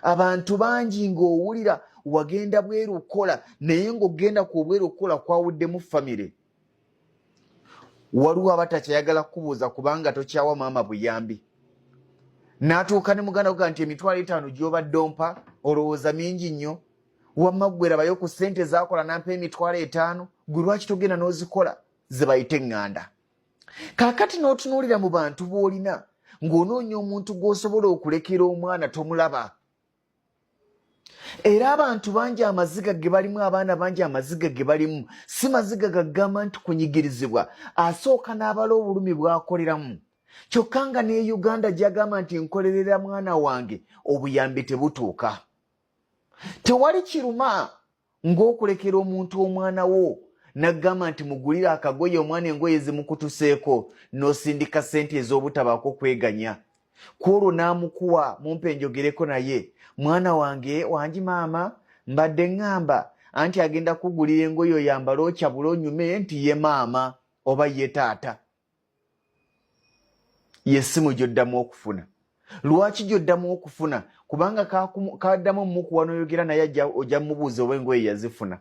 abantu bangi ng'owulira wagenda bweru okukola naye ng'ogenda ku bweru okukola kwawuddemu famire. Waliwo abatakyayagala kubuuza kubanga tokyawa maama buyambi. N'atuuka ne muganda kuga nti emitwalo 5 gy'obadde ompa olowooza mingi nnyo. Wamma ggwe rabayo ku ssente zaakola nampa emitwalo 5 gwe lwaki togenda n'ozikola ze bayite eŋŋanda. Kaakati n'otunuulira mu bantu b'olina ng'onoonya omuntu gw'osobola okulekera omwana tomulaba. Era abantu bangi amaziga ge balimu, abaana bangi amaziga ge balimu si maziga gagamba nti kunyigirizibwa, asooka n'abala obulumi bw'akoleramu. Kyokka nga ne Uganda gy'agamba nti nkolerera mwana wange obuyambi tebutuuka. Tewali kiruma ng'okulekera omuntu omwana wo n'aggamba nti mugulira akagoye omwana engoye zimukutuseeko n'osindika ssente ez'obutabaako kweganya. Kwolwo n'amukuwa mumpe njogereko naye. Mwana wange wangi maama mbadde ŋŋamba anti agenda kugulira engoye oyambala okyabula onyume nti ye maama oba ye taata. Ye ssimu gy'oddamu okufuna. Lwaki gy'oddamu okufuna? Kubanga kaddamu omukuwa n'oyogera naye ojja mubuuza oba engoye yazifuna.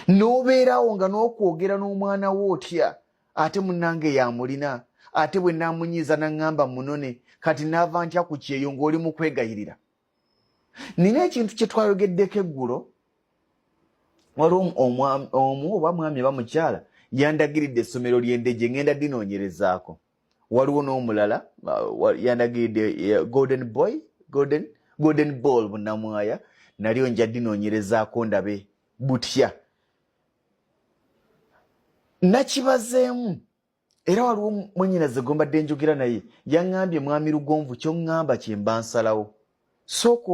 N'obeerawo nga n'okwogera n'omwana wo otya ate munnange yamulina ate bwe naamunyiiza n'aŋŋamba munone kati naava ntya ku kyeyo ng'oli mu kwegayirira. Nina ekintu kye twayogeddeko eggulo. Waliwo omu oba mwami oba mukyala yandagiridde essomero ly'endege ngenda dinoonyerezaako. Waliwo n'omulala yandagiridde golden ball bunnamwaya nalyo nja dinoonyerezaako ndabe butya. Nakibazeemu era waliwo mwennyinaze gwe mbadde njogera naye yaŋŋambye mwami Lugonvu ky'oŋŋamba kye mba nsalawo. Sooka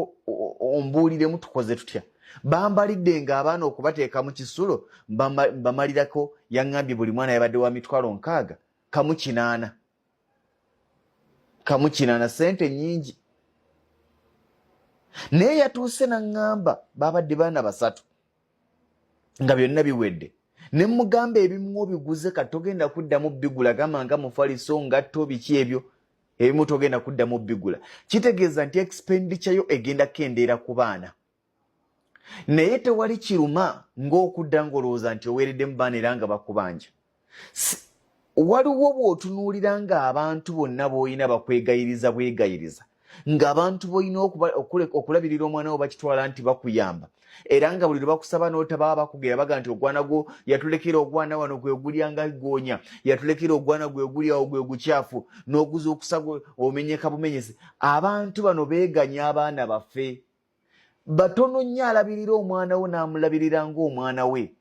ombuuliremu tukoze tutya. Bambalidde ng'abaana okubateeka mu kisulo bamalirako yaŋŋambye buli mwana yabadde wa mitwalo 6 kamu 8 ssente nnyingi. Naye yatuuse n'aŋŋamba babadde baana 3 nga byonna biwedde. Ne mugamba ebimu obiguze kati togenda kuddamu bigula gamba nga mufaliso ngatto biki ebyo ebimu togenda kuddamu bigula. Kitegeeza nti expenditure yo egenda kendeera ku baana. Naye tewali kiruma ng'okudda ng'olowooza nti oweereddemu baana era nga bakubanja. Waliwo bw'otunuulira ng'abantu bonna b'olina bakwegayiriza bwegayiriza ng'abantu b'olina okulabirira omwana wo bakitwala nti bakuyamba. Era nga buli lwe bakusaba n'otababa bakugera baga nti ogwana gwo yatulekera ogwana wano gwe gulyanga goonya, yatulekera ogwana gwe gulyawo gwe gukyafu n'oguzuukusa omenyeka bumenyezi. Abantu bano beeganya abaana baffe. Batono nnyo alabirira omwana wo n'amulabirira ng'omwana we.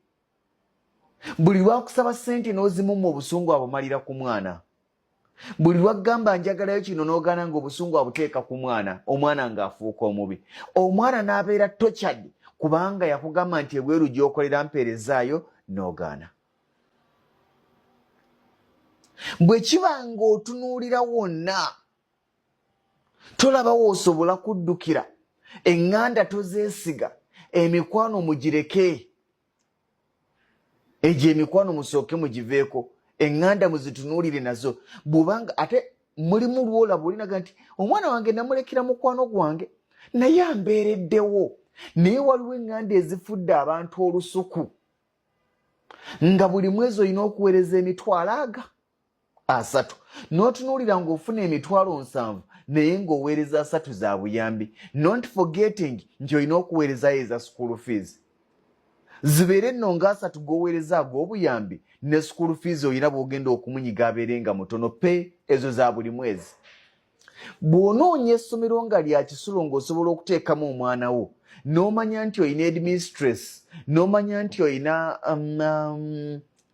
Buli lwakusaba ssente n'ozimumma obusungu abumalira ku mwana. Buli lwagamba njagalayo kino n'ogaana ng'obusungu abuteeka ku mwana, omwana ng'afuuka omubi. Omwana n'abeera tokyadde kubanga yakugamba nti ebweru gy'okolera mpeerezaayo n'ogaana. Bwe kiba ng'otunuulira wonna tolaba w'osobola kuddukira. Eŋŋanda tozeesiga, emikwano mugireke. Egyo emikwano musooke mugiveeko. Eŋŋanda muzitunuulire nazo. Bw'obanga ate mulimu lw'olaba olinaga nti omwana wange namulekera mukwano gwange naye ambeereddewo. Naye waliwo eŋŋanda ezifudde abantu olusuku nga buli mwezi olina okuweereza emitwalo 3 n'otunuulira ng'ofuna emitwalo 7 naye ng'oweereza 3 za buyambi, not forgetting nti olina okuweerezayo eza school fees. Zibeere nno nga 3 g'oweereza ag'obuyambi ne school fees olina bw'ogenda okumunyiga abeere nga mutono pe ezo za buli mwezi. Bw'onoonya essomero nga lya kisulo ng'osobola okuteekamu omwana wo n'omanya nti olina headmistress, n'omanya nti olina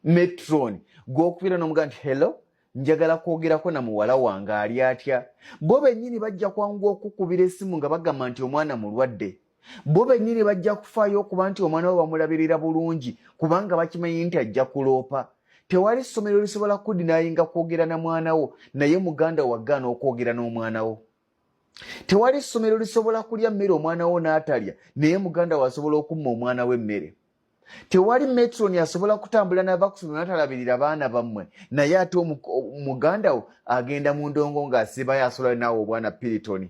matron gw'okubira n'omuga nti hello njagala kwogerako na muwala wange ali atya. Bo bennyini bajja kwanguwa okukubira essimu nga bagamba nti omwana mulwadde. Bo bennyini bajja kufaayo okuba nti omwana we bamulabirira bulungi kubanga bakimanyi nti ajja kuloopa. Tewali ssomero lisobola kudinaayinga kwogera na mwana wo naye muganda waggaana okwogera n'omwana wo. Tewali ssomero lisobola kulya mmere omwana wo n'atalya naye muganda wo asobola okumma omwana we emmere. Tewali metron asobola kutambula n'ava ku ssomero n'atalabirira baana bammwe naye ate muganda wo agenda mu ndongo ng'asibayo asobola naawe obwana Piriton.